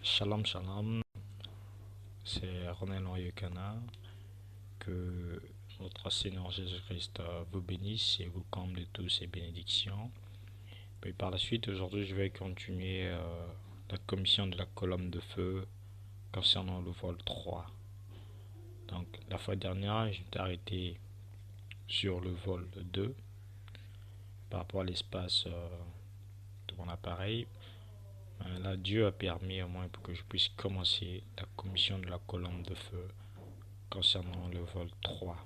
Shalom, shalom, c'est Ronel Noyekana. Que notre Seigneur Jésus-Christ vous bénisse et vous comble de toutes ses bénédictions. Et par la suite, aujourd'hui, je vais continuer la commission de la colonne de feu concernant le vol 3. Donc, la fois dernière, j'étais arrêté sur le vol 2 par rapport à l'espace de mon appareil. Là, Dieu a permis au moins pour que je puisse commencer la commission de la colonne de feu concernant le vol 3.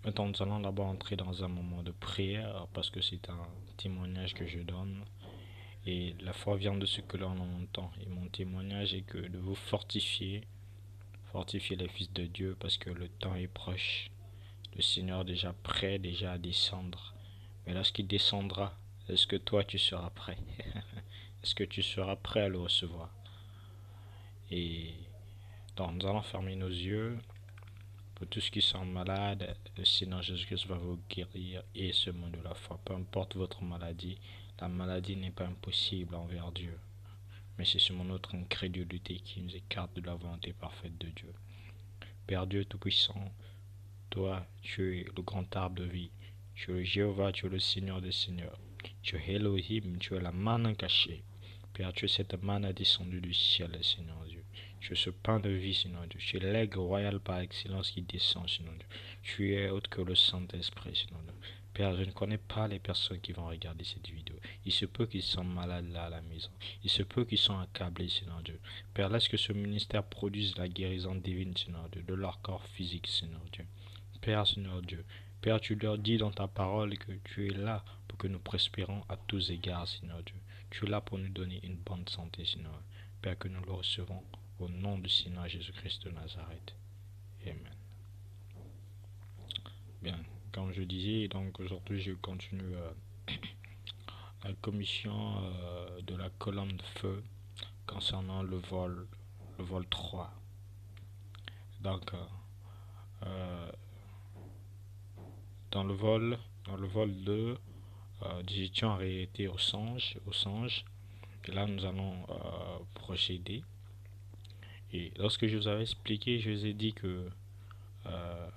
Maintenant, nous allons d'abord entrer dans un moment de prière parce que c'est un témoignage que je donne et la foi vient de ce que l'on entend. Et mon témoignage est que de vous fortifier les fils de Dieu parce que le temps est proche. Le Seigneur est déjà prêt, déjà à descendre. Mais lorsqu'il descendra, est-ce que toi tu seras prêt? Est-ce que tu seras prêt à le recevoir? Et donc, nous allons fermer nos yeux. Pour tous ceux qui sont malades, le Seigneur Jésus-Christ va vous guérir et ce mot de la foi. Peu importe votre maladie, la maladie n'est pas impossible envers Dieu. Mais c'est seulement notre incrédulité qui nous écarte de la volonté parfaite de Dieu. Père Dieu Tout-Puissant, toi, tu es le grand arbre de vie. Tu es le Jéhovah, tu es le Seigneur des Seigneurs. Tu es Elohim, tu es la manne cachée. Père, tu es cette manne descendue du ciel, Seigneur Dieu. Tu es ce pain de vie, Seigneur Dieu. Tu es l'aigle royal par excellence qui descend, Seigneur Dieu. Tu es autre que le Saint-Esprit, Seigneur Dieu. Père, je ne connais pas les personnes qui vont regarder cette vidéo. Il se peut qu'ils soient malades là à la maison. Il se peut qu'ils soient accablés, Seigneur Dieu. Père, laisse que ce ministère produise la guérison divine, Seigneur Dieu, de leur corps physique, Seigneur Dieu. Père, Seigneur Dieu. Père, tu leur dis dans ta parole que tu es là pour que nous prospérons à tous égards, Seigneur Dieu. Tu es là pour nous donner une bonne santé, Seigneur. Père, que nous le recevons au nom du Seigneur Jésus-Christ de Nazareth. Amen. Bien, comme je disais, donc aujourd'hui je continue la commission de la colonne de feu concernant le vol 3. Donc, euh, dans le vol 2, nous étions arrêtés au singe. Et là, nous allons procéder. Et lorsque je vous avais expliqué, je vous ai dit que euh,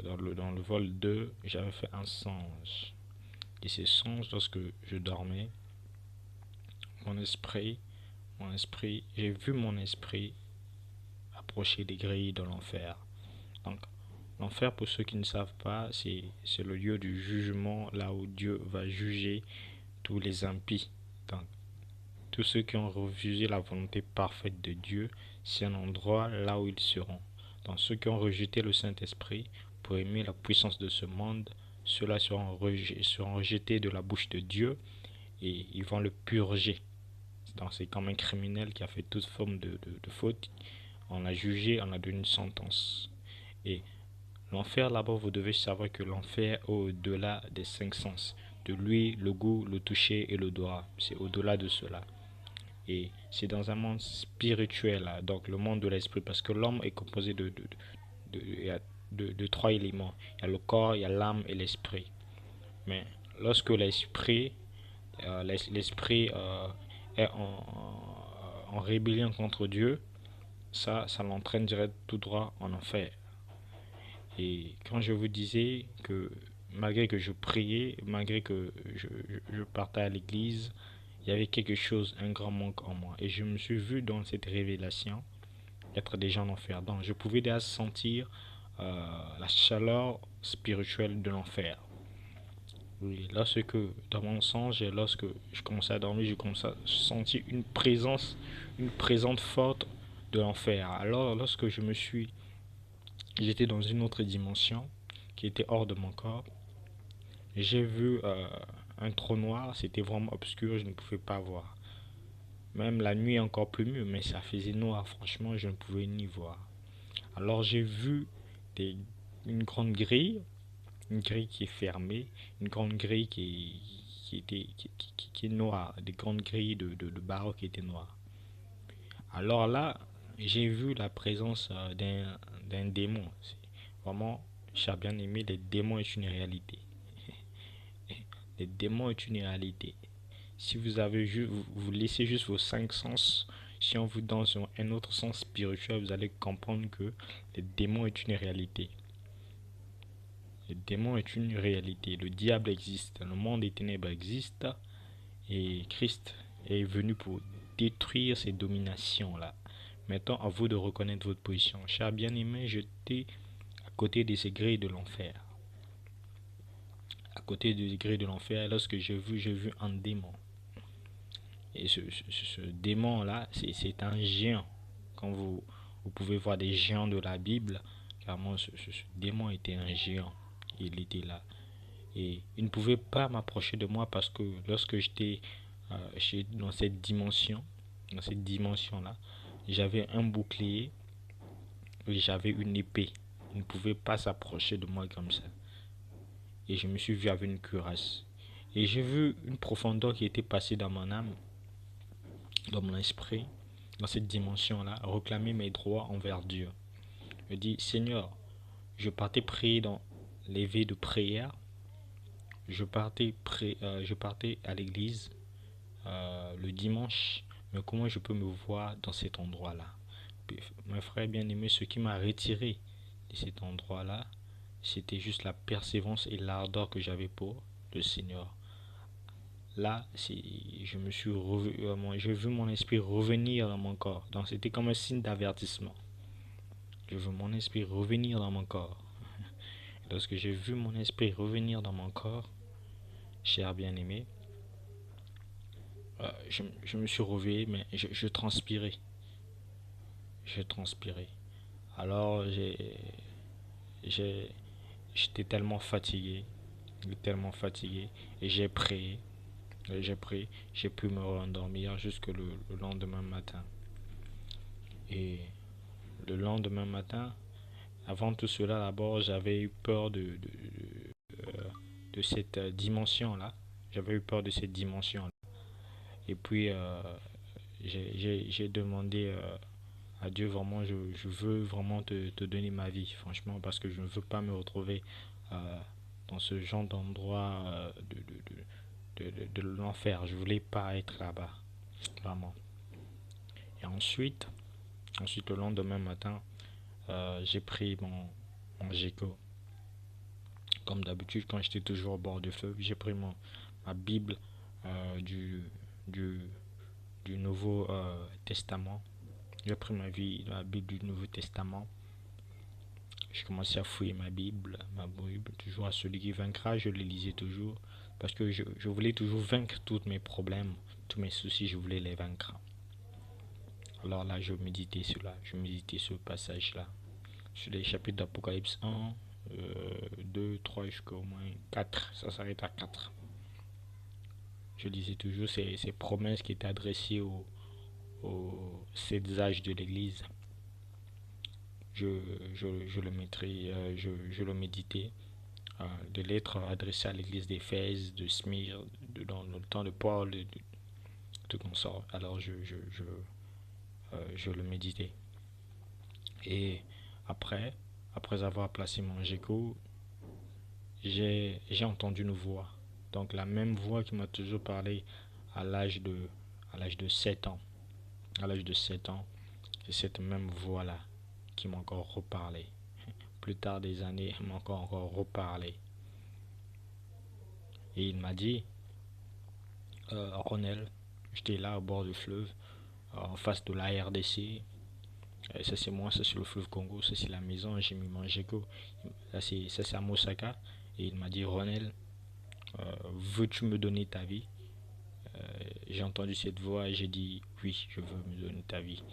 dans le vol 2, j'avais fait un songe. Et ces songes, lorsque je dormais, mon esprit, j'ai vu mon esprit approcher des grilles de l'enfer. Donc, l'enfer, pour ceux qui ne savent pas, c'est le lieu du jugement, là où Dieu va juger tous les impies. Donc, tous ceux qui ont refusé la volonté parfaite de Dieu, c'est un endroit là où ils seront. Donc, ceux qui ont rejeté le Saint-Esprit pour aimer la puissance de ce monde, ceux-là seront rejetés de la bouche de Dieu et ils vont le purger. Donc, c'est comme un criminel qui a fait toute forme de faute. On l'a jugé, on a donné une sentence. Et l'enfer, là-bas, vous devez savoir que l'enfer est au-delà des cinq sens. De l'ouïe, le goût, le toucher et l'odorat. C'est au-delà de cela. Et c'est dans un monde spirituel, donc le monde de l'esprit, parce que l'homme est composé de trois éléments. Il y a le corps, il y a l'âme et l'esprit. Mais lorsque l'esprit est en rébellion contre Dieu, ça l'entraîne direct tout droit en enfer. Et quand je vous disais que malgré que je priais, malgré que je partais à l'église, il y avait quelque chose, un grand manque en moi. Et je me suis vu dans cette révélation être déjà en enfer. Donc je pouvais déjà sentir la chaleur spirituelle de l'enfer. Oui, lorsque dans mon songe, lorsque je commençais à dormir, je commençais à sentir une présence forte de l'enfer. Alors lorsque j'étais dans une autre dimension qui était hors de mon corps, j'ai vu un trou noir, c'était vraiment obscur, je ne pouvais pas voir. Même la nuit encore plus mieux, mais ça faisait noir, franchement, je ne pouvais ni voir. Alors j'ai vu des, une grande grille, une grille qui est fermée, une grande grille qui est noire, des grandes grilles de barreaux qui étaient noires. Alors là, j'ai vu la présence d'un démon. Vraiment, j'ai bien aimé, les démons est une réalité. Les démons est une réalité. si vous avez juste, vous laissez juste vos cinq sens, si on vous donne un autre sens spirituel, vous allez comprendre que les démons est une réalité. Le démon est une réalité. Le diable existe. Le monde des ténèbres existe. Et Christ est venu pour détruire ces dominations-là. Maintenant, à vous de reconnaître votre position. Cher bien-aimé, j'étais à côté des grilles de l'enfer. À côté des grilles de l'enfer, lorsque j'ai vu un démon. Et ce démon-là, c'est un géant. Quand vous pouvez voir des géants de la Bible, carrément, ce démon était un géant. Il était là. Et il ne pouvait pas m'approcher de moi parce que lorsque j'étais dans cette dimension-là, j'avais un bouclier et j'avais une épée. Il ne pouvait pas s'approcher de moi comme ça. Et je me suis vu avec une cuirasse. Et j'ai vu une profondeur qui était passée dans mon âme, dans mon esprit, dans cette dimension-là, réclamer mes droits envers Dieu. Je dis, Seigneur, je partais prier dans l'éveil de prière. Je partais à l'église le dimanche, mais comment je peux me voir dans cet endroit-là? Mes frères bien-aimés, ce qui m'a retiré de cet endroit-là, c'était juste la persévérance et l'ardeur que j'avais pour le Seigneur. Là, j'ai vu mon esprit revenir dans mon corps. Donc c'était comme un signe d'avertissement. Je veux mon esprit revenir dans mon corps. Lorsque j'ai vu mon esprit revenir dans mon corps, cher bien-aimé, je me suis réveillé, mais je transpirais. Je transpirais. Alors j'étais tellement fatigué, et j'ai pu me rendormir jusque le lendemain matin. Et le lendemain matin, avant tout cela, d'abord, j'avais eu peur de cette dimension-là. J'avais eu peur de cette dimension-là. Et puis, j'ai demandé à Dieu, vraiment, je veux vraiment te donner ma vie, franchement, parce que je ne veux pas me retrouver dans ce genre d'endroit de l'enfer. Je voulais pas être là-bas, vraiment. Et ensuite le lendemain matin, j'ai pris mon Géco. Comme d'habitude, quand j'étais toujours au bord du fleuve, j'ai pris ma Bible du, du Nouveau Testament. J'ai pris ma Bible du Nouveau Testament. J'ai commencé à fouiller ma Bible, toujours à celui qui vaincra, je le lisais toujours. Parce que je voulais toujours vaincre tous mes problèmes, tous mes soucis, je voulais les vaincre. Alors là, je méditais ce passage-là. Sur les chapitres d'Apocalypse 1, 2, 3 jusqu'au moins 4. Ça s'arrête à 4. Je lisais toujours ces promesses qui étaient adressées aux 7 âges de l'Église. Je le mettrai, je le méditais. Des lettres adressées à l'église d'Éphèse, de Smyrne, dans le temps de Paul, tout comme ça. Alors je le méditais. Et après avoir placé mon Géco, j'ai entendu une voix. Donc la même voix qui m'a toujours parlé à l'âge de 7 ans. À l'âge de 7 ans, c'est cette même voix-là qui m'a encore reparlé. Plus tard des années, il m'a encore reparlé. Et il m'a dit, Ronel, j'étais là au bord du fleuve, en face de la RDC. Ça c'est moi, ça c'est le fleuve Congo, ça c'est la maison, j'ai mis mon Géco. Ça c'est à Mosaka. Et il m'a dit, Ronel, veux-tu me donner ta vie? J'ai entendu cette voix et j'ai dit, oui, je veux me donner ta vie.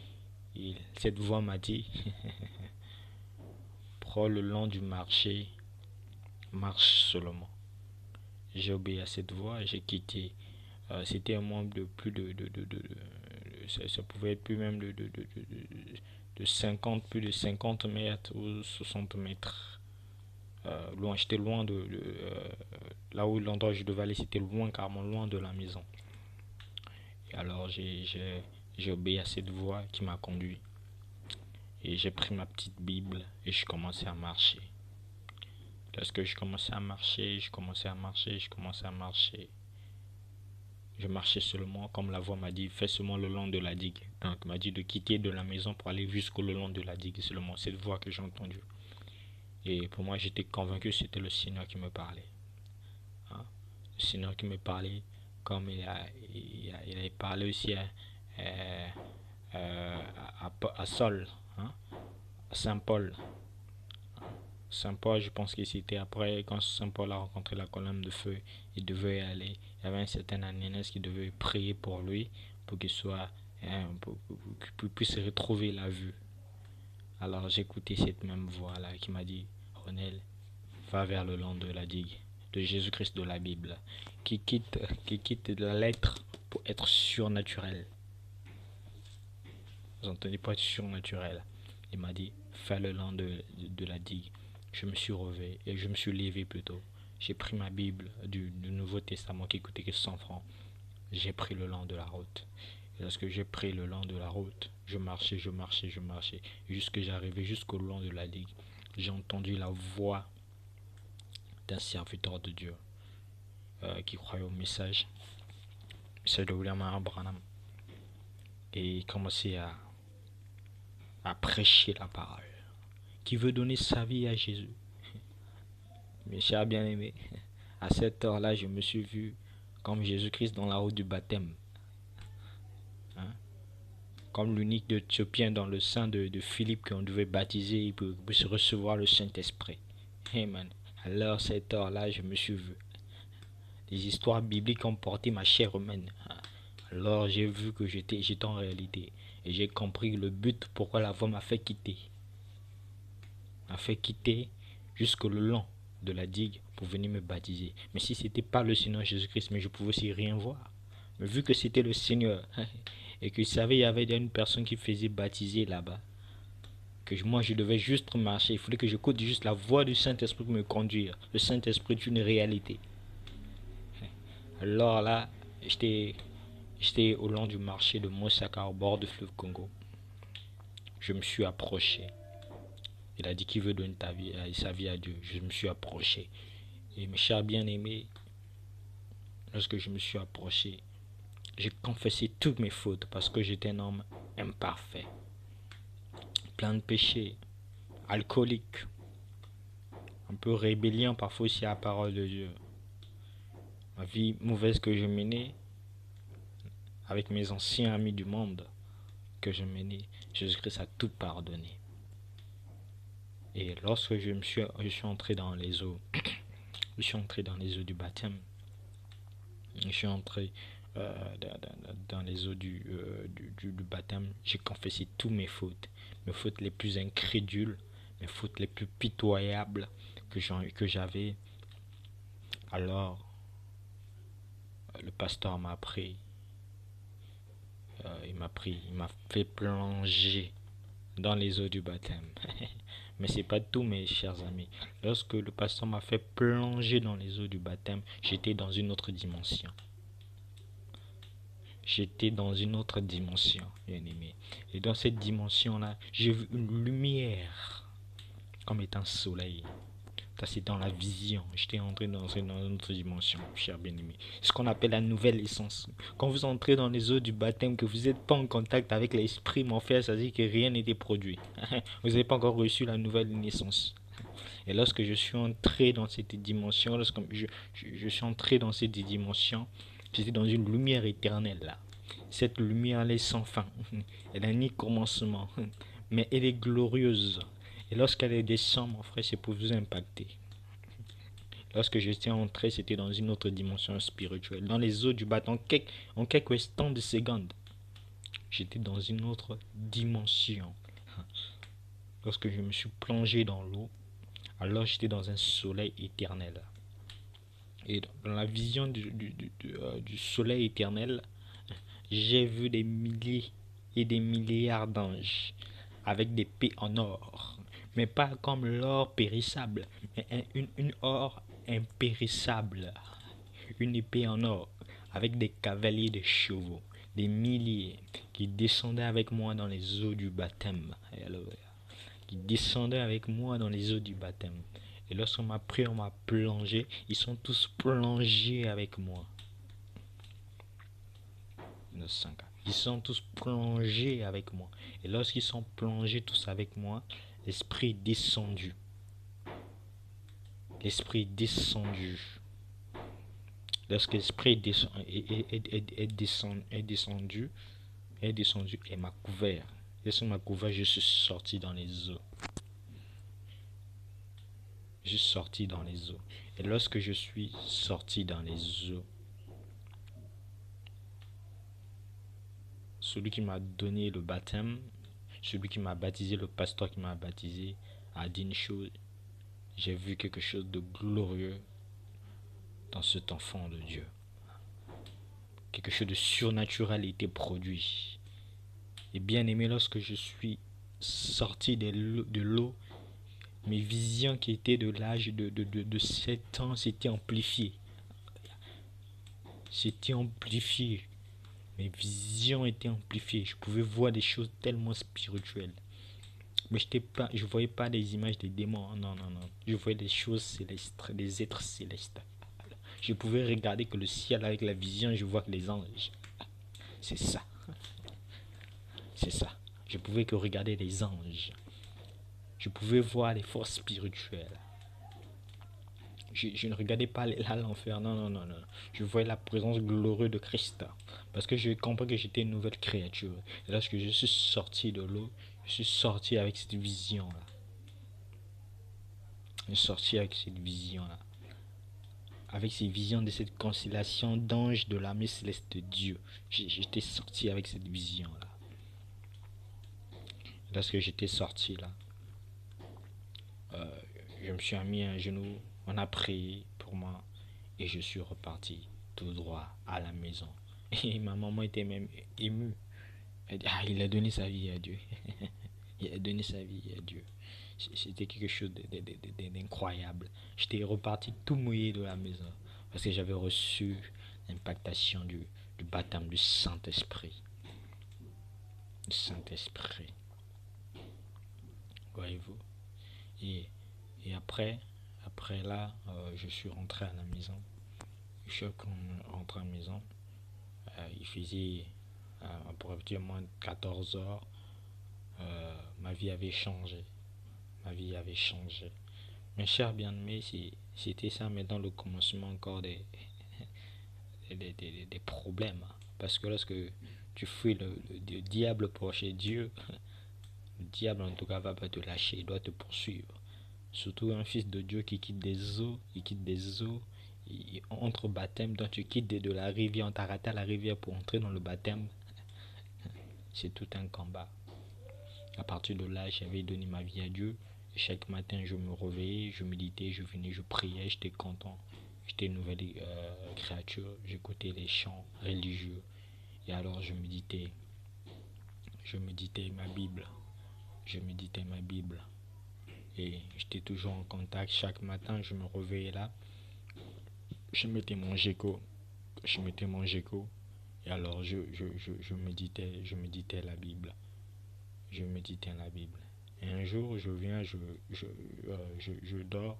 Et cette voix m'a dit, prends le long du marché, marche seulement. J'ai obéi à cette voix, j'ai quitté. C'était un membre de plus ça pouvait être plus même de 50, plus de 50 mètres ou 60 mètres. Loin, j'étais loin là où l'endroit où je devais aller, c'était loin, carrément loin de la maison. Et alors j'ai obéi à cette voix qui m'a conduit. Et j'ai pris ma petite Bible et je commençais à marcher. Lorsque je commençais à marcher, je commençais à marcher. Je marchais seulement, comme la voix m'a dit, fais seulement le long de la digue. Donc, il m'a dit de quitter de la maison pour aller jusqu'au long de la digue. C'est seulement cette voix que j'ai entendue. Et pour moi, j'étais convaincu que c'était le Seigneur qui me parlait. Hein? Le Seigneur qui me parlait, comme il a parlé aussi euh, à Saul, hein? À Saint Paul. Saint Paul, je pense que c'était après, quand Saint Paul a rencontré la colonne de feu, il devait y aller. Il y avait un certain Ananias qui devait prier pour lui, pour qu'il soit, pour qu'il puisse retrouver la vue. Alors j'ai écouté cette même voix-là qui m'a dit, Ronel, va vers le long de la digue de Jésus-Christ de la Bible, qui quitte la lettre pour être surnaturel. Vous entendez, pas être surnaturel. Il m'a dit, fais le long de la digue. Je me suis relevé et je me suis levé plutôt. J'ai pris ma Bible du Nouveau Testament qui coûtait que 100 francs. J'ai pris le long de la route. Et lorsque j'ai pris le long de la route, je marchais. Jusque j'arrivais jusqu'au long de la digue. J'ai entendu la voix d'un serviteur de Dieu qui croyait au message de William Branham. Et il commençait à prêcher la parole. Qui veut donner sa vie à Jésus. Mes chers bien-aimés, à cette heure-là, je me suis vu comme Jésus-Christ dans la route du baptême. Hein? Comme l'unique d'Éthiopien dans le sein de Philippe qu'on devait baptiser pour recevoir le Saint-Esprit. Amen. Alors, cette heure-là, je me suis vu. Les histoires bibliques ont porté ma chair humaine. Alors, j'ai vu que j'étais en réalité. Et j'ai compris le but pourquoi la voix m'a fait quitter. M'a fait quitter jusqu'au long de la digue pour venir me baptiser. Mais si c'était pas le Seigneur Jésus-Christ, mais je pouvais aussi rien voir. Mais vu que c'était le Seigneur et que je savais il y avait une personne qui faisait baptiser là-bas, que moi je devais juste marcher, il fallait que j'écoute juste la voix du Saint-Esprit pour me conduire. Le Saint-Esprit est une réalité. Alors là, j'étais au long du marché de Mosaka au bord du fleuve Congo. Je me suis approché. Il a dit qu'il veut donner sa vie à Dieu. Je me suis approché. Et mes chers bien-aimés, lorsque je me suis approché, j'ai confessé toutes mes fautes parce que j'étais un homme imparfait, plein de péchés, alcoolique, un peu rébellion parfois aussi à la parole de Dieu. Ma vie mauvaise que je menais avec mes anciens amis du monde que je menais, Jésus-Christ a tout pardonné. Et lorsque je suis entré dans les eaux, je suis entré dans les eaux du baptême, je suis entré dans les eaux du baptême, j'ai confessé toutes mes fautes les plus incrédules, mes fautes les plus pitoyables que j'avais. Alors, le pasteur m'a pris, il m'a fait plonger dans les eaux du baptême. Mais c'est pas tout, mes chers amis. Lorsque le pasteur m'a fait plonger dans les eaux du baptême, j'étais dans une autre dimension. J'étais dans une autre dimension, bien aimé. Et dans cette dimension-là, j'ai vu une lumière comme étant soleil. Ça, c'est dans la vision. J'étais entré dans une autre dimension, cher bien-aimé. Ce qu'on appelle la nouvelle essence. Quand vous entrez dans les eaux du baptême, que vous n'êtes pas en contact avec l'esprit, mon frère, ça veut dire que rien n'était produit. Vous n'avez pas encore reçu la nouvelle naissance. Et lorsque je suis entré dans cette dimension, lorsque je suis entré dans cette dimension, j'étais dans une lumière éternelle là. Cette lumière elle est sans fin. Elle n'a ni commencement, mais elle est glorieuse. Et lorsqu'elle descend, mon frère, c'est pour vous impacter. Lorsque j'étais entré, c'était dans une autre dimension spirituelle. Dans les eaux du bâton, en quelques instants de secondes, j'étais dans une autre dimension. Lorsque je me suis plongé dans l'eau, alors j'étais dans un soleil éternel. Et dans la vision du soleil éternel, j'ai vu des milliers et des milliards d'anges avec des épées en or. Mais pas comme l'or périssable, mais une or impérissable. Une épée en or avec des cavaliers de chevaux, des milliers qui descendaient avec moi dans les eaux du baptême. Qui descendaient avec moi dans les eaux du baptême. Et lorsqu'on m'a pris, on m'a plongé, ils sont tous plongés avec moi. 5. Ils sont tous plongés avec moi. Et lorsqu'ils sont plongés tous avec moi, l'esprit est descendu. L'esprit est descendu. Lorsque l'esprit est descendu et m'a couvert. Lorsqu'il m'a couvert, je suis sorti dans les eaux. Je suis sorti dans les eaux. Et lorsque je suis sorti dans les eaux, celui qui m'a donné le baptême, celui qui m'a baptisé, le pasteur qui m'a baptisé, a dit une chose. J'ai vu quelque chose de glorieux dans cet enfant de Dieu. Quelque chose de surnaturel a été produit. Et bien aimé, lorsque je suis sorti de l'eau, mes visions qui étaient de l'âge de 7 ans s'étaient amplifiées. C'était amplifié. Mes visions étaient amplifiées. Je pouvais voir des choses tellement spirituelles. Mais je ne voyais pas des images des démons. Non, non, non. Je voyais des choses célestes, des êtres célestes. Je pouvais regarder que le ciel avec la vision, je vois que les anges. C'est ça. C'est ça. Je pouvais que regarder les anges. Je pouvais voir les forces spirituelles. Je ne regardais pas l'enfer. Non, non, non, non. Je voyais la présence glorieuse de Christ. Parce que je compris que j'étais une nouvelle créature. Et lorsque je suis sorti de l'eau, je suis sorti avec cette vision-là. Je suis sorti avec cette vision-là. Avec ces visions de cette constellation d'anges de l'armée céleste de Dieu. J'étais sorti avec cette vision-là. Lorsque j'étais sorti là, je me suis mis à genoux, on a prié pour moi et je suis reparti tout droit à la maison. Et ma maman était même émue. Elle dit, ah, il a donné sa vie à Dieu. Il a donné sa vie à Dieu. C'était quelque chose d'incroyable. J'étais reparti tout mouillé de la maison parce que j'avais reçu l'impactation du baptême du Saint-Esprit. Du Saint-Esprit. Voyez-vous. Et après là, je suis rentré à la maison. Je suis rentré à la maison. Il faisait approximativement 14 heures. Ma vie avait changé. Ma vie avait changé. Mes chers bien-aimés, c'était ça, mais dans le commencement encore des problèmes. Parce que lorsque tu fuis le diable pour chez Dieu, le diable en tout cas va pas te lâcher, il doit te poursuivre. Surtout un fils de Dieu qui quitte des eaux, il entre au baptême, donc tu quittes de la rivière, on t'a raté à la rivière pour entrer dans le baptême. C'est tout un combat. À partir de là, j'avais donné ma vie à Dieu. Et chaque matin, je me réveillais, je méditais, je venais, je priais, j'étais content. J'étais une nouvelle créature, j'écoutais les chants religieux. Et alors je méditais ma Bible. Je méditais ma Bible. Et j'étais toujours en contact. Chaque matin, je me réveillais là. Je mettais mon géco. Et alors je méditais la Bible. Je méditais la Bible. Et un jour, je dors.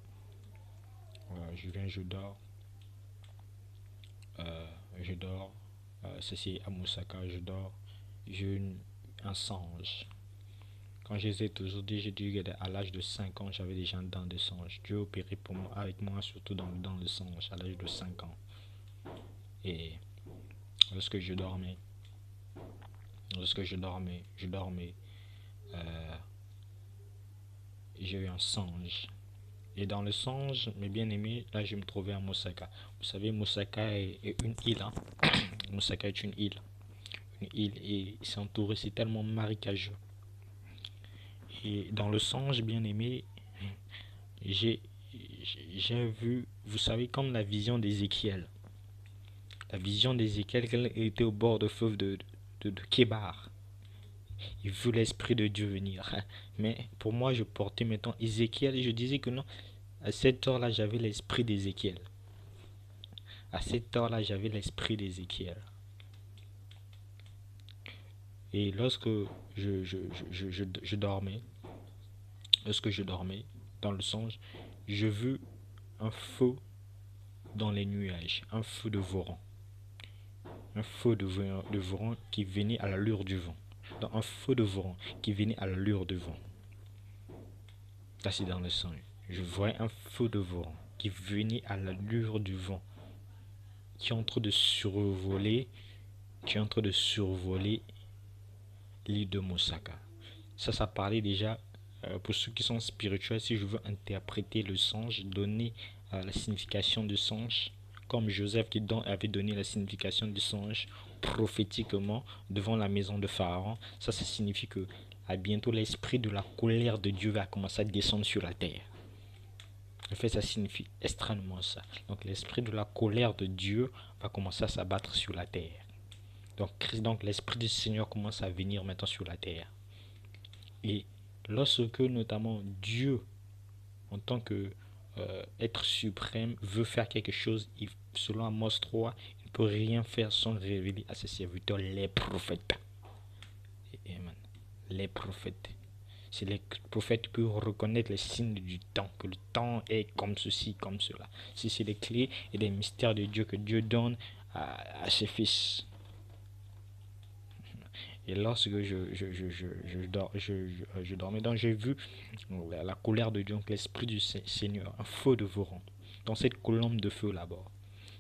Je dors. Je dors. Ça c'est à Moussaka, je dors. J'ai eu un songe. Quand je les ai toujours dit, j'ai dit qu'à l'âge de 5 ans, j'avais déjà un dent de songe. Dieu opérait pour moi, avec moi, surtout dans le songe, à l'âge de 5 ans. Et lorsque je dormais, euh, j'ai eu un songe. Et dans le songe, mes bien-aimés, là je me trouvais à Moussaka. Vous savez, Moussaka est une île. Hein? Moussaka est une île. Une île et c'est entouré, c'est tellement marécageux. Et dans le songe, bien-aimé, j'ai vu, vous savez, comme la vision d'Ézéchiel. La vision d'Ézéchiel, qu'elle était au bord de fleuve de Kébar. Il veut l'Esprit de Dieu venir. Mais pour moi, je portais maintenant Ézéchiel et je disais que non, à cette heure-là, j'avais l'esprit d'Ézéchiel. À cette heure-là, j'avais l'esprit d'Ézéchiel. Et lorsque je dormais, dans le songe, je vis un feu dans les nuages, un feu de Voran. un feu de voran qui venait à l'allure du vent. Donc un feu de voran qui venait à l'allure du vent. Là, c'est dans le songe. Je voyais un feu de voran qui venait à l'allure du vent, qui est en train de survoler, l'île de Mosaka. Ça parlait déjà, pour ceux qui sont spirituels, si je veux interpréter le songe, donner la signification du songe, comme Joseph qui avait donné la signification du songe prophétiquement devant la maison de Pharaon, ça signifie que à bientôt l'esprit de la colère de Dieu va commencer à descendre sur la terre. En fait, ça signifie extrêmement ça. Donc l'esprit de la colère de Dieu va commencer à s'abattre sur la terre. Donc l'esprit du Seigneur commence à venir maintenant sur la terre. Et lorsque notamment Dieu, en tant que être suprême, veut faire quelque chose, selon Amos 3, il ne peut rien faire sans révéler à ses serviteurs les prophètes. Amen. Les prophètes. C'est les prophètes qui peuvent reconnaître les signes du temps, que le temps est comme ceci, comme cela. C'est les clés et les mystères de Dieu que Dieu donne à ses fils. Et lorsque je dormais, donc j'ai vu la colère de Dieu, donc l'esprit du Seigneur, un feu de voran. Dans cette colombe de feu là-bas,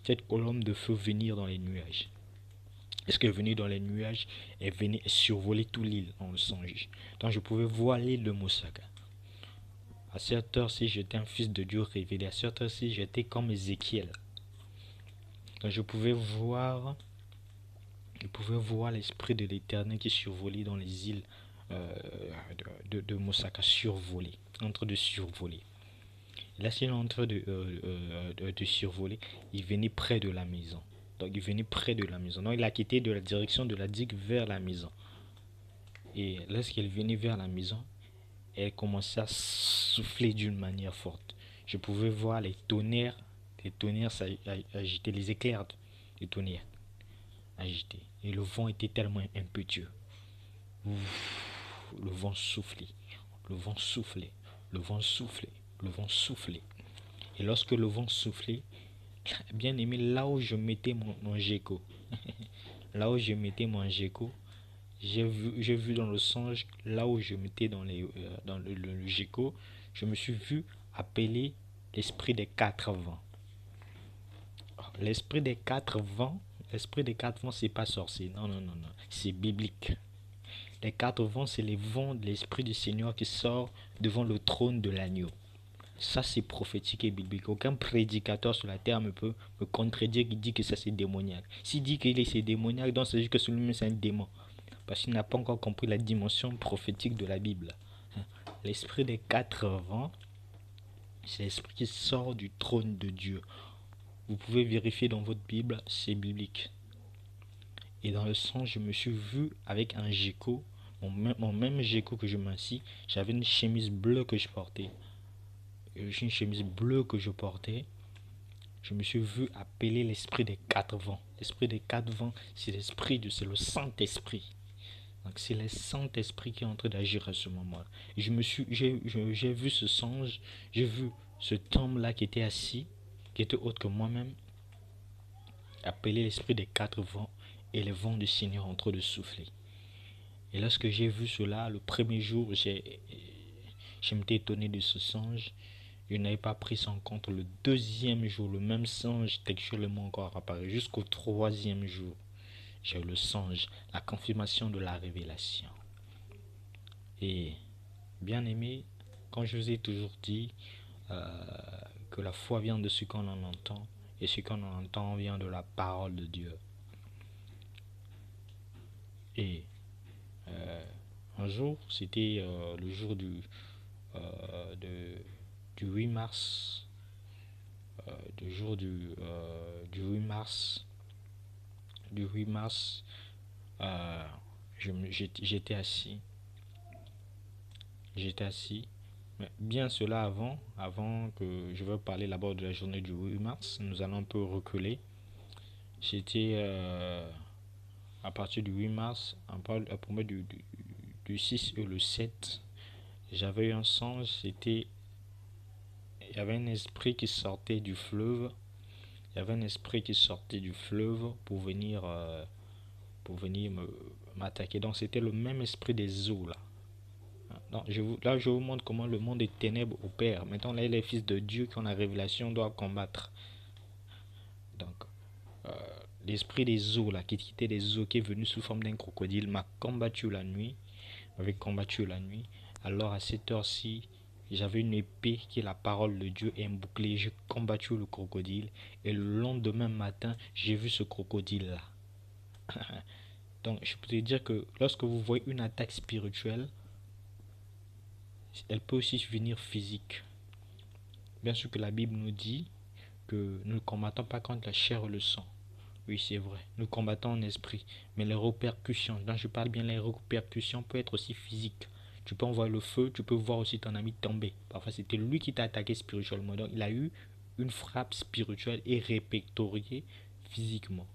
cette colombe de feu venir dans les nuages. Est-ce qu'elle venait dans les nuages et venait survoler toute l'île dans le songe. Donc je pouvais voir l'île de Mosaka. À cette heure-ci, j'étais un fils de Dieu révélé. À cette heure-ci, j'étais comme Ézéchiel. Donc je pouvais voir l'esprit de l'Éternel qui survolait dans les îles de Mosaka, survoler, en train de survoler. Là, s'il est en train de survoler, il venait près de la maison. Donc il venait près de la maison. Donc il a quitté de la direction de la digue vers la maison. Et lorsqu'elle venait vers la maison, elle commençait à souffler d'une manière forte. Je pouvais voir les tonnerres s'agiter, les éclairs des tonnerres agités. Et le vent était tellement impétueux. Ouf, le vent soufflait, le vent soufflait, le vent soufflait, le vent soufflait. Et lorsque le vent soufflait, bien aimé, là où je mettais mon gecko, là où je mettais mon gecko, j'ai vu dans le songe, là où je mettais dans le gecko, je me suis vu appeler l'esprit des quatre vents. L'esprit des quatre vents, c'est pas sorcier. Non, non, non, non. C'est biblique. Les quatre vents, c'est les vents de l'esprit du Seigneur qui sort devant le trône de l'agneau. Ça, c'est prophétique et biblique. Aucun prédicateur sur la terre ne peut me contredire qui dit que ça, c'est démoniaque. S'il dit qu'il est démoniaque, donc c'est juste que celui-même, c'est un démon. Parce qu'il n'a pas encore compris la dimension prophétique de la Bible. L'esprit des quatre vents, c'est l'esprit qui sort du trône de Dieu. Vous pouvez vérifier dans votre Bible, c'est biblique. Et dans le songe, je me suis vu avec un gecko, mon même gecko que je m'assis. J'avais une chemise bleue que je portais. Une chemise bleue que je portais. Je me suis vu appeler l'esprit des quatre vents. L'esprit des quatre vents, c'est c'est le Saint-Esprit. Donc c'est le Saint-Esprit qui est en train d'agir à ce moment-là. J'ai vu ce songe, j'ai vu cet homme-là qui était assis, qui était autre que moi-même, appeler l'esprit des quatre vents et les vents du Seigneur en train de souffler. Et lorsque j'ai vu cela, le premier jour, je m'étais étonné de ce songe. Je n'avais pas pris ça en compte. Le deuxième jour, le même songe textuellement encore apparu. Jusqu'au troisième jour, j'ai eu le songe, la confirmation de la révélation. Et bien aimé, quand je vous ai toujours dit que la foi vient de ce qu'on en entend, et ce qu'on en entend vient de la parole de Dieu. Et un jour, c'était le jour du 8 mars, du jour du 8 mars, j'étais assis. Mais bien cela avant que je veux parler d'abord de la journée du 8 mars, nous allons un peu reculer. C'était à partir du 8 mars, pour moi du 6 et le 7, j'avais eu un songe. Il y avait un esprit qui sortait du fleuve Il y avait un esprit qui sortait du fleuve pour venir m'attaquer. Donc c'était le même esprit des eaux là. Donc, là, je vous montre comment le monde des ténèbres opère. Maintenant, là, les fils de Dieu qui ont la révélation doivent combattre. Donc, euh, l'esprit des eaux là, qui quittait les eaux, qui est venu sous forme d'un crocodile, m'a combattu la nuit. M'avait combattu la nuit. Alors, à cette heure-ci, j'avais une épée qui est la parole de Dieu et un bouclier. J'ai combattu le crocodile. Et le lendemain matin, j'ai vu ce crocodile là. Donc, je peux te dire que lorsque vous voyez une attaque spirituelle, elle peut aussi venir physique. Bien sûr que la Bible nous dit que nous ne combattons pas contre la chair et le sang. Oui, c'est vrai. Nous combattons en esprit. Mais les répercussions, quand je parle bien, les répercussions peuvent être aussi physiques. Tu peux envoyer le feu, tu peux voir aussi ton ami tomber. Parfois, c'était lui qui t'a attaqué spirituellement. Donc, il a eu une frappe spirituelle et répertoriée physiquement.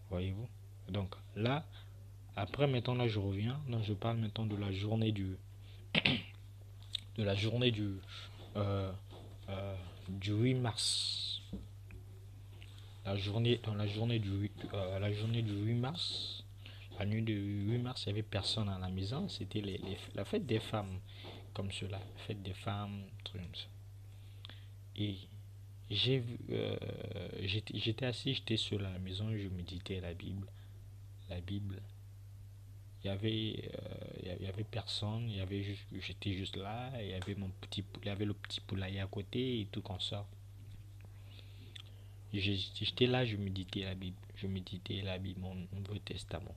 Voyez-vous? Donc, là, après, maintenant, là, je reviens. Donc, je parle maintenant de la journée euh, du 8 mars. La journée du 8 mars, la nuit du 8 mars, il n'y avait personne à la maison. C'était la fête des femmes, comme cela. La fête des femmes, truc comme ça. Et j'étais assis, j'étais seul à la maison, je méditais la Bible. La Bible. Il y avait personne, j'étais juste là, il y avait le petit poulailler à côté et tout comme ça. J'étais là, je méditais la Bible. Je méditais la Bible, mon Nouveau Testament.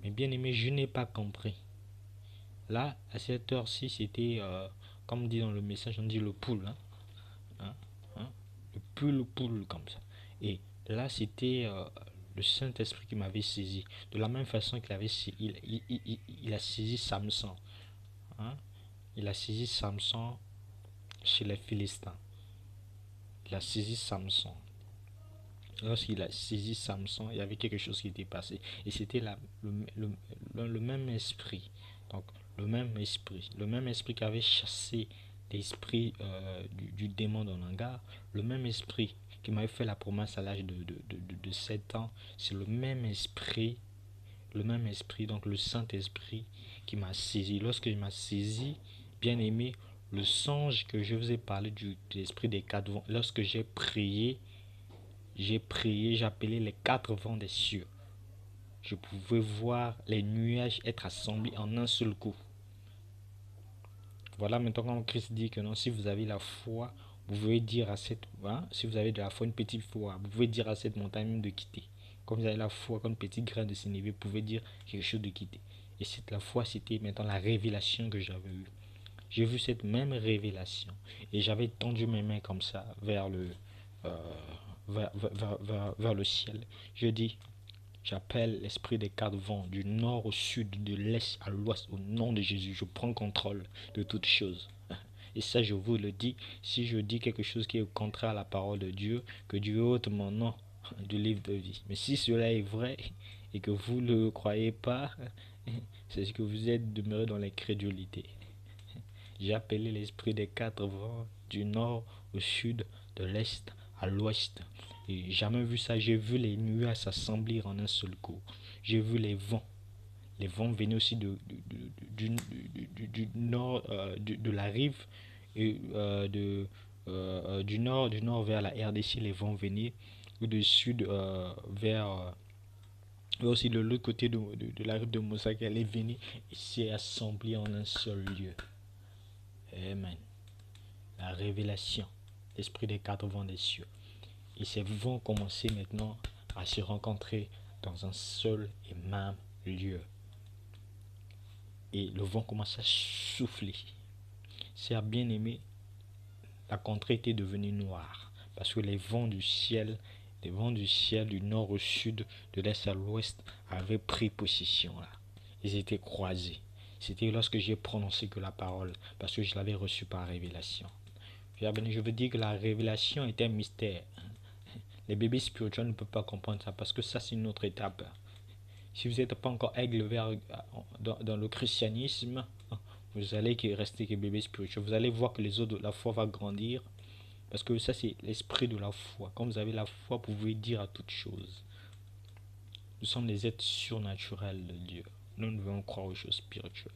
Mais bien aimé, je n'ai pas compris. Là, à cette heure-ci, c'était, comme dit dans le message, on dit le poule. Hein, hein, hein, le poule comme ça. Et là, c'était le Saint-Esprit qui m'avait saisi. De la même façon qu'il avait il a saisi Samson. Hein, il a saisi Samson chez les Philistins. Il a saisi Samson. Lorsqu'il a saisi Samson, il y avait quelque chose qui était passé. Et c'était le même esprit. Donc, le même esprit qui avait chassé l'esprit du démon dans l'hangar, le même esprit qui m'avait fait la promesse à l'âge de 7 ans, c'est le même esprit, donc le Saint-Esprit qui m'a saisi. Lorsque il m'a saisi, bien aimé, le songe que je vous ai parlé de l'esprit des quatre vents, lorsque j'ai prié, j'appelais les quatre vents des cieux. Je pouvais voir les nuages être assemblés en un seul coup. Voilà maintenant quand Christ dit que non, si vous avez la foi, vous pouvez dire à cette, hein, si vous avez de la foi, une petite foi, vous pouvez dire à cette montagne de quitter. Comme vous avez la foi, comme un petit grain de sénévé, vous pouvez dire quelque chose de quitter. Et la foi, c'était maintenant la révélation que j'avais eue. J'ai vu cette même révélation et j'avais tendu mes mains comme ça euh, vers le ciel. Je dis, j'appelle l'esprit des quatre vents, du nord au sud, de l'est à l'ouest, au nom de Jésus. Je prends contrôle de toutes choses. Et ça, je vous le dis, si je dis quelque chose qui est contraire à la parole de Dieu, que Dieu ôte mon nom du livre de vie. Mais si cela est vrai et que vous ne le croyez pas, c'est ce que vous êtes demeuré dans l'incrédulité. J'ai appelé l'esprit des quatre vents, du nord au sud, de l'est à l'ouest. Et jamais vu ça. J'ai vu les nuages s'assembler en un seul coup. J'ai vu les vents. Les vents venaient aussi du nord, de la rive, et du nord vers la RDC, les vents venaient, ou du sud vers aussi de l'autre côté de la rive de Mossack, elle est venue et s'est assemblée en un seul lieu. Amen. La révélation, l'esprit des quatre vents des cieux. Et ces vents commencer maintenant à se rencontrer dans un seul et même lieu. Et le vent commence à souffler. C'est à bien aimé, la contrée était devenue noire. Parce que les vents du ciel, du nord au sud, de l'est à l'ouest, avaient pris possession là. Ils étaient croisés. C'était lorsque j'ai prononcé que la parole, parce que je l'avais reçue par révélation. Je veux dire que la révélation est un mystère. Les bébés spirituels ne peuvent pas comprendre ça, parce que ça, c'est une autre étape. Si vous n'êtes pas encore aigle dans le christianisme, vous allez rester que bébé spirituel. Vous allez voir que les autres, la foi va grandir. Parce que ça, c'est l'esprit de la foi. Quand vous avez la foi, vous pouvez dire à toute chose. Nous sommes des êtres surnaturels de Dieu. Nous devons croire aux choses spirituelles.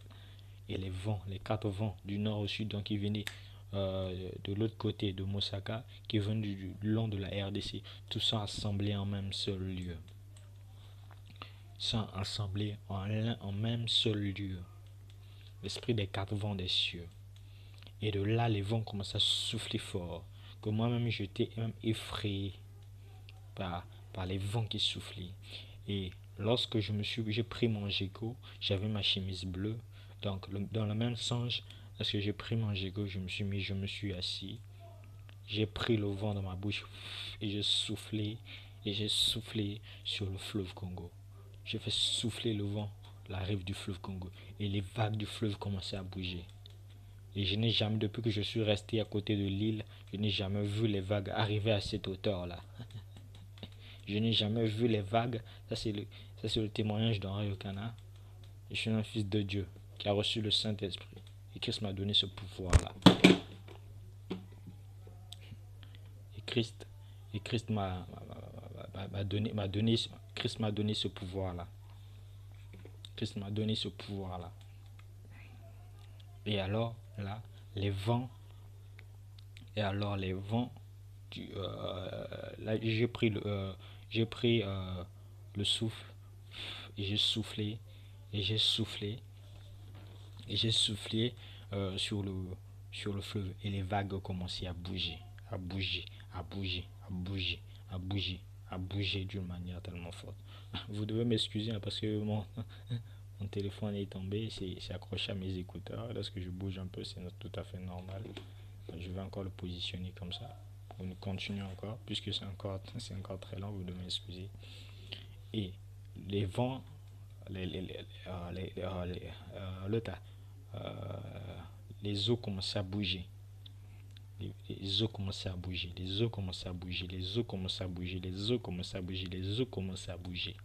Et les vents, les 4 vents du nord au sud, donc qui venaient de l'autre côté de Mosaka, qui venaient du long de la RDC, tous sont assemblés en même seul lieu. Sont assemblés en même seul lieu. L'esprit des 4 vents des cieux. Et de là, les vents commencent à souffler fort. Que moi-même, j'étais même effrayé par les vents qui soufflaient. Et lorsque j'ai pris mon Géco, j'avais ma chemise bleue. Donc, dans le même sens, lorsque j'ai pris mon Géco, je me suis assis. J'ai pris le vent dans ma bouche et j'ai soufflé sur le fleuve Congo. J'ai fait souffler le vent, la rive du fleuve Congo. Et les vagues du fleuve commençaient à bouger. Et je n'ai jamais, depuis que je suis resté à côté de l'île, je n'ai jamais vu les vagues arriver à cette hauteur-là. Je n'ai jamais vu les vagues. Ça, c'est le témoignage d'Henri Okana. Je suis un fils de Dieu qui a reçu le Saint-Esprit. Et Christ m'a donné ce pouvoir-là. Et Christ, et Christ Christ m'a donné ce pouvoir-là. Christ m'a donné ce pouvoir-là. Et alors, là, les vents, là, j'ai pris le souffle et j'ai soufflé et j'ai soufflé et j'ai soufflé sur le fleuve et les vagues ont commencé à bouger, à bouger, à bouger, à bouger, à bouger, à bouger d'une manière tellement forte. Vous devez m'excuser parce que mon téléphone est tombé, c'est accroché à mes écouteurs. Lorsque je bouge un peu, c'est tout à fait normal. Je vais encore le positionner comme ça. On continue encore, puisque c'est encore très long, vous devez m'excuser. Et les vents, le tas, les eaux commençaient à bouger. Les eaux commençaient à bouger, les eaux commençaient à bouger, les eaux commençaient à bouger, les eaux commençaient à bouger, les eaux commençaient à bouger.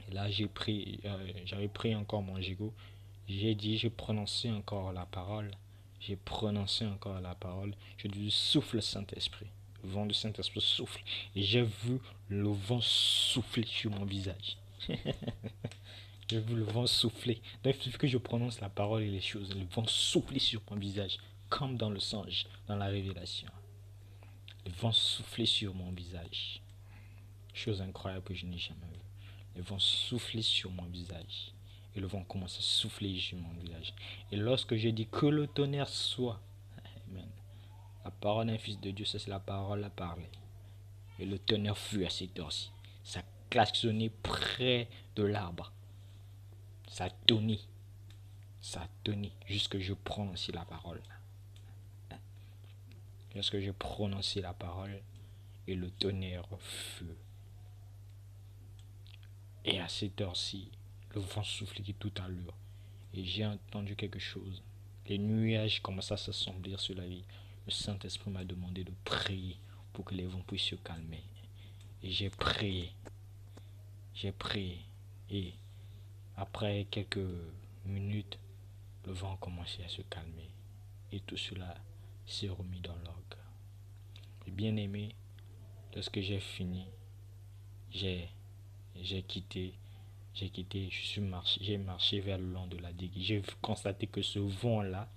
Et là, j'avais pris encore mon gigot. J'ai prononcé encore la parole. J'ai prononcé encore la parole. Je dis souffle Saint-Esprit. Le vent du Saint-Esprit souffle. Et j'ai vu le vent souffler sur mon visage. J'ai vu le vent souffler. Donc il suffit que je prononce la parole et les choses. Le vent souffler sur mon visage. Comme dans le songe, dans la révélation. Le vent souffler sur mon visage. Chose incroyable que je n'ai jamais vue. Le vent souffler sur mon visage. Et le vent commence à souffler sur mon visage. Et lorsque je dis que le tonnerre soit, amen. La parole d'un fils de Dieu, ça c'est la parole à parler. Et le tonnerre fut à cette heure-ci. Ça klaxonnait près de l'arbre. Ça tonnait. Ça tonnait jusque je prononçais la parole. Lorsque je prononçais la parole, et le tonnerre fut. Et à cette heure-ci, le vent soufflait tout à l'heure. Et j'ai entendu quelque chose. Les nuages commençaient à s'assembler sur la vie. Le Saint-Esprit m'a demandé de prier pour que les vents puissent se calmer. Et j'ai prié. J'ai prié. Et après quelques minutes, le vent commençait à se calmer. Et tout cela s'est remis dans l'ordre. Et bien aimé, lorsque j'ai fini, j'ai quitté, j'ai marché vers le long de la digue. J'ai constaté que ce vent-là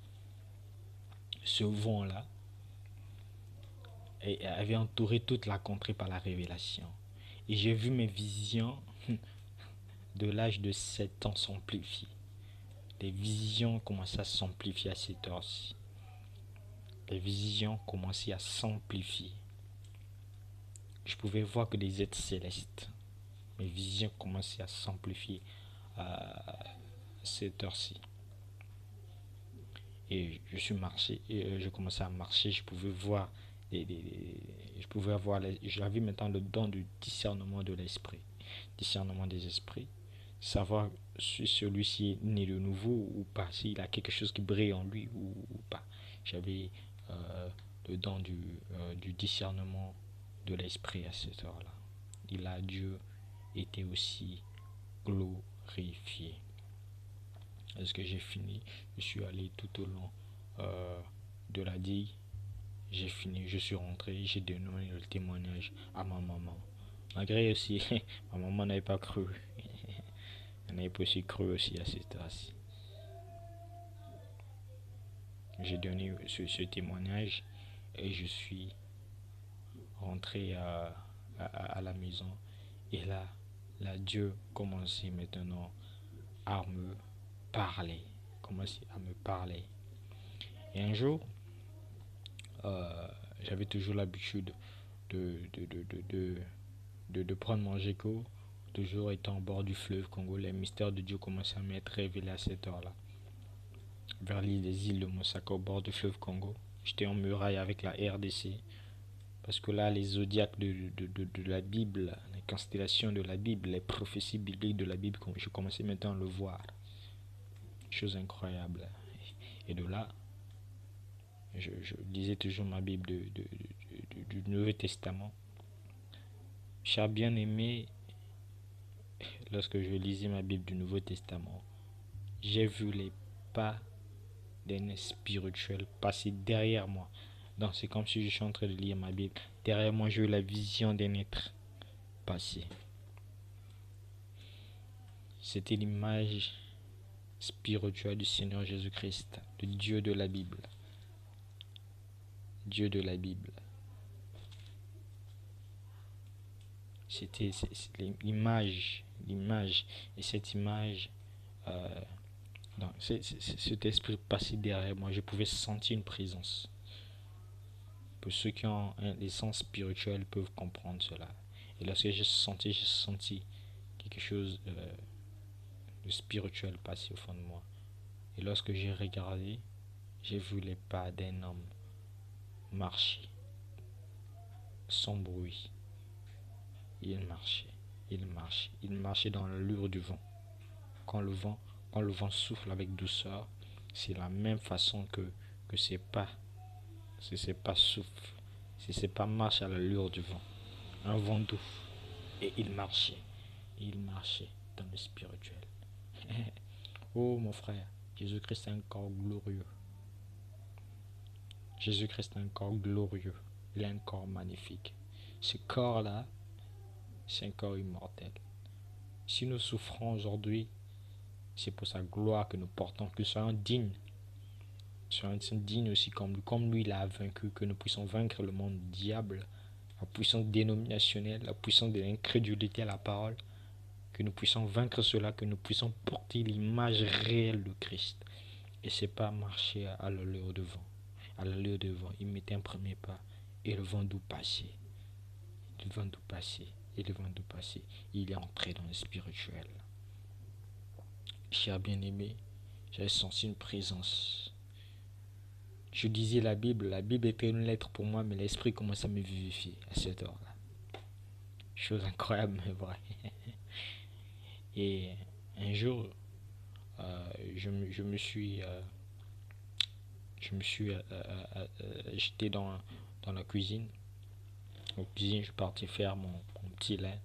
avait entouré toute la contrée par la révélation. Et j'ai vu mes visions de l'âge de 7 ans s'amplifier. Les visions commençaient à s'amplifier à cette heure-ci. Les visions commençaient à s'amplifier. Je pouvais voir que des êtres célestes. Mes visions commençaient à s'amplifier à cette heure-ci. Et je commençais à marcher, je pouvais voir j'avais maintenant le don du discernement de l'esprit, discernement des esprits, savoir si celui-ci est né de nouveau ou pas, s'il a quelque chose qui brille en lui ou pas. J'avais le don du discernement de l'esprit à cette heure-là. Et là, Dieu était aussi glorifié. Lorsque j'ai fini, je suis allé tout au long de la digue. j'ai fini, je suis rentré, j'ai donné le témoignage à ma maman. Malgré aussi, ma maman n'avait pas cru. Elle n'avait pas aussi cru aussi à cette heure-ci. J'ai donné ce témoignage et je suis rentré à la maison. Et là, Dieu commençait maintenant à me parler. Commençait à me parler. Et un jour, euh, j'avais toujours l'habitude de, de, de, de, de prendre mon Géco, toujours étant au bord du fleuve Congo. Les mystères de Dieu commençaient à m'être révélés à cette heure-là. Vers l'île des îles de Mosaka, au bord du fleuve Congo. J'étais en muraille avec la RDC. Parce que là, les zodiaques de la Bible, les constellations de la Bible, les prophéties bibliques de la Bible, je commençais maintenant à le voir. Chose incroyable. Et de là, je lisais toujours ma Bible du Nouveau Testament. Cher bien-aimé, lorsque je lisais ma Bible du Nouveau Testament, j'ai vu les pas d'un être spirituel passer derrière moi. Donc c'est comme si je suis en train de lire ma Bible. Derrière moi, j'ai eu la vision d'un être passer. C'était l'image spirituelle du Seigneur Jésus-Christ, le Dieu de la Bible. Dieu de la Bible. C'était l'image. Et cette image, cet esprit passé derrière moi, je pouvais sentir une présence. Pour ceux qui ont des sens spirituels peuvent comprendre cela. Et lorsque j'ai senti quelque chose de spirituel passer au fond de moi. Et lorsque j'ai regardé, j'ai vu les pas d'un homme marcher sans bruit. Il marchait dans l'allure du vent. Quand le vent souffle avec douceur, c'est la même façon que ses pas, si ses pas soufflent, si ses pas marchent à l'allure du vent. Un vent doux. Et il marchait dans le spirituel. Oh mon frère, Jésus-Christ est un corps glorieux. Jésus-Christ est un corps glorieux. Il a un corps magnifique. Ce corps-là, c'est un corps immortel. Si nous souffrons aujourd'hui, c'est pour sa gloire que nous portons, que nous soyons dignes. Soyons dignes aussi comme lui il a vaincu, que nous puissions vaincre le monde diable, la puissance dénominationnelle, la puissance de l'incrédulité à la parole, que nous puissions vaincre cela, que nous puissions porter l'image réelle de Christ. Et c'est pas marcher à l'allure de vent. À l'allure de vent, il mettait un premier pas et le vent doux passait. Le vent doux passait et le vent doux passait. Il est entré dans le spirituel. Cher bien-aimé, j'avais senti une présence. Je disais la Bible était une lettre pour moi, mais l'esprit commençait à me vivifier à cette heure-là. Chose incroyable, mais vraie. Et un jour, j'étais dans la cuisine. En cuisine, je partais faire mon petit lin.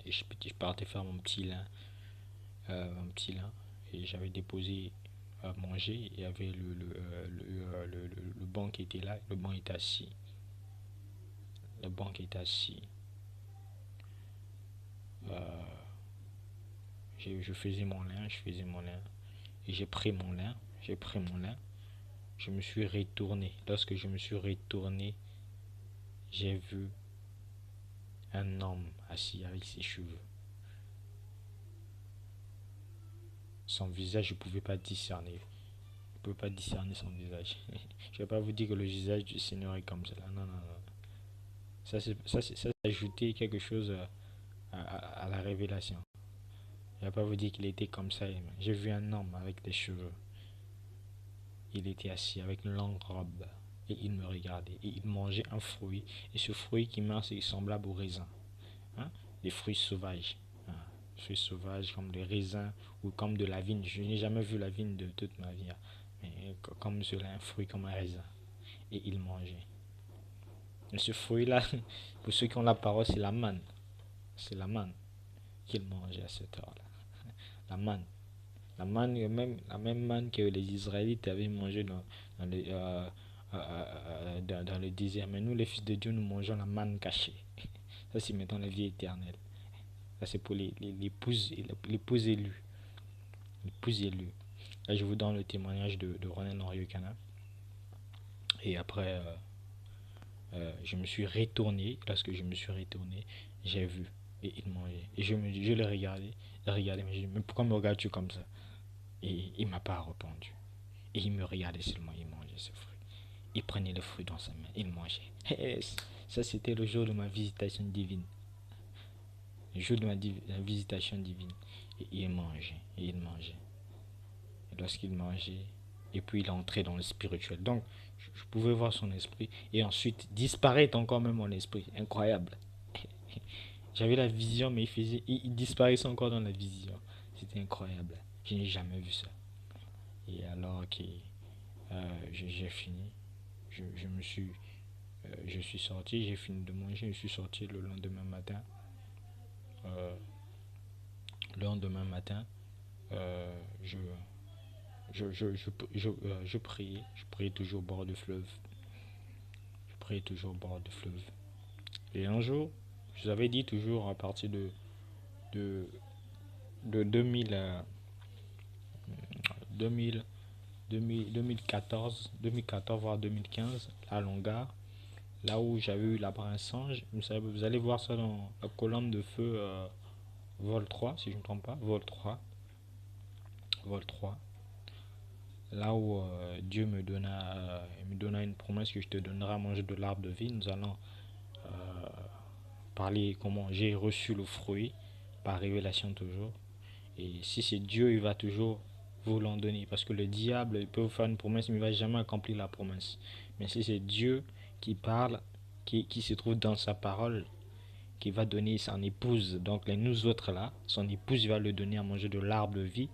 Et je partais faire mon petit lin. Et j'avais déposé à manger. Il y avait le banc qui était là. Le banc était assis. Le banc était assis. Euh, je faisais mon lin. Et j'ai pris mon lin. Je me suis retourné. Lorsque je me suis retourné, j'ai vu un homme assis avec ses cheveux. Son visage, je ne pouvais pas discerner. Je ne pouvais pas discerner son visage. Je ne vais pas vous dire que le visage du Seigneur est comme cela. Non, non, non. Ça, ajouter quelque chose à la révélation. Je ne vais pas vous dire qu'il était comme ça. J'ai vu un homme avec des cheveux. Il était assis avec une longue robe. Et il me regardait. Et il mangeait un fruit. Et ce fruit qui mange est semblable au raisin. Hein? Des fruits sauvages. Hein? Fruits sauvages comme des raisins ou comme de la vigne. Je n'ai jamais vu la vigne de toute ma vie. Hein. Mais comme cela, un fruit comme un raisin. Et il mangeait. Et ce fruit-là, pour ceux qui ont la parole, c'est la manne. C'est la manne qu'il mangeait à cette heure-là. La manne. La même manne que les Israélites avaient mangé dans le désert. Mais nous, les fils de Dieu, nous mangeons la manne cachée. Ça, c'est maintenant la vie éternelle. Ça, c'est pour l'épouse élue. L'épouse élue. Là, je vous donne le témoignage de René Noriokana. Et après, je me suis retourné. Lorsque je me suis retourné, j'ai vu. Et il mangeait. Et je l'ai regardé. Mais je dis, mais pourquoi me regardes-tu comme ça? Et il m'a pas répondu. Et il me regardait seulement. Il mangeait ses fruits. Il prenait le fruit dans sa main. Il mangeait. Et ça, c'était le jour de ma visitation divine. Le jour de la visitation divine. Et il mangeait. Et il mangeait. Et lorsqu'il mangeait, et puis il entrait dans le spirituel. Donc, je pouvais voir son esprit et ensuite disparaître encore même mon esprit. Incroyable. J'avais la vision, mais il disparaissait encore dans la vision. C'était incroyable. Je n'ai jamais vu ça. Et alors que j'ai fini, me suis, je suis sorti, j'ai fini de manger, je suis sorti le lendemain matin. Euh, le lendemain matin, euh, je, je priais toujours au bord du fleuve. Je priais toujours au bord du fleuve. Et un jour, je vous avais dit toujours à partir de, de 2000, 2000, 2014 voire 2015, à Longa, là où j'avais eu la singe. Vous allez voir ça dans la colonne de feu vol 3, si je ne me trompe pas, vol 3, là où Dieu me donna une promesse que je te donnerai à manger de l'arbre de vie. Nous allons parler comment j'ai reçu le fruit, par révélation toujours. Et si c'est Dieu, il va toujours vous l'en donner. Parce que le diable, il peut vous faire une promesse, mais il ne va jamais accomplir la promesse. Mais si c'est Dieu qui parle, qui se trouve dans sa parole, qui va donner son épouse, donc les nous autres là, son épouse va le donner à manger de l'arbre de vie.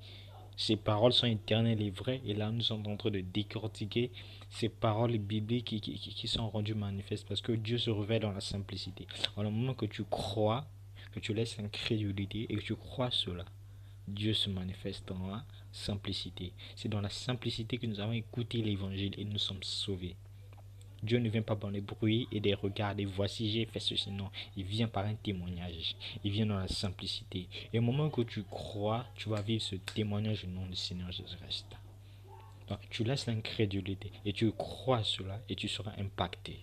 Ces paroles sont éternelles et vraies. Et là, nous sommes en train de décortiquer ces paroles bibliques qui sont rendues manifestes. Parce que Dieu se révèle dans la simplicité. Au moment que tu crois, que tu laisses l'incrédulité et que tu crois cela, Dieu se manifeste dans la simplicité. C'est dans la simplicité que nous avons écouté l'évangile et nous sommes sauvés. Dieu ne vient pas dans les bruits et des regards et voici j'ai fait ceci. Non, il vient par un témoignage. Il vient dans la simplicité. Et au moment que tu crois, tu vas vivre ce témoignage au nom du Seigneur Jésus-Christ. Donc tu laisses l'incrédulité et tu crois cela et tu seras impacté.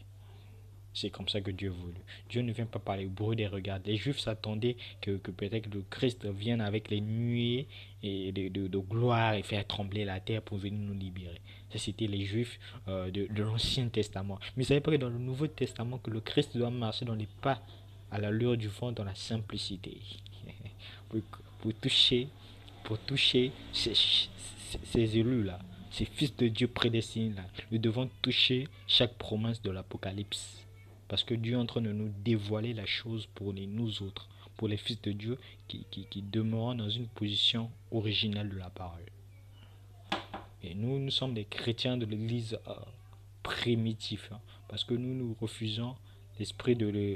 C'est comme ça que Dieu voulu. Dieu ne vient pas par les bruits des regards. Les Juifs s'attendaient que peut-être le Christ vienne avec les nuées et de gloire et faire trembler la terre pour venir nous libérer. Ça, c'était les Juifs de l'Ancien Testament. Mais vous savez pas que dans le Nouveau Testament, que le Christ doit marcher dans les pas à l'allure du vent, dans la simplicité. pour, pour toucher, ces élus-là, ces fils de Dieu prédestinés-là, nous devons toucher chaque promesse de l'Apocalypse. Parce que Dieu est en train de nous dévoiler la chose pour nous autres, pour les fils de Dieu qui demeurent dans une position originelle de la parole. Et nous sommes des chrétiens de l'église primitive, parce que nous refusons l'esprit de